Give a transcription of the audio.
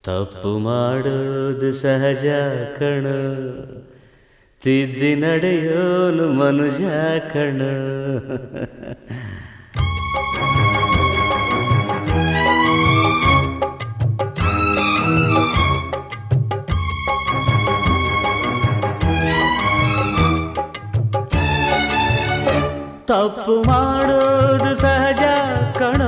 ತಪ್ಪು ಮಾಡೋದು ಸಹಜ ಕಣ, ತಿದ್ದಿ ನಡೆಯೋನು ಮನುಜ ಕಣ. ತಪ್ಪು ಮಾಡೋದು ಸಹಜ ಕಣ,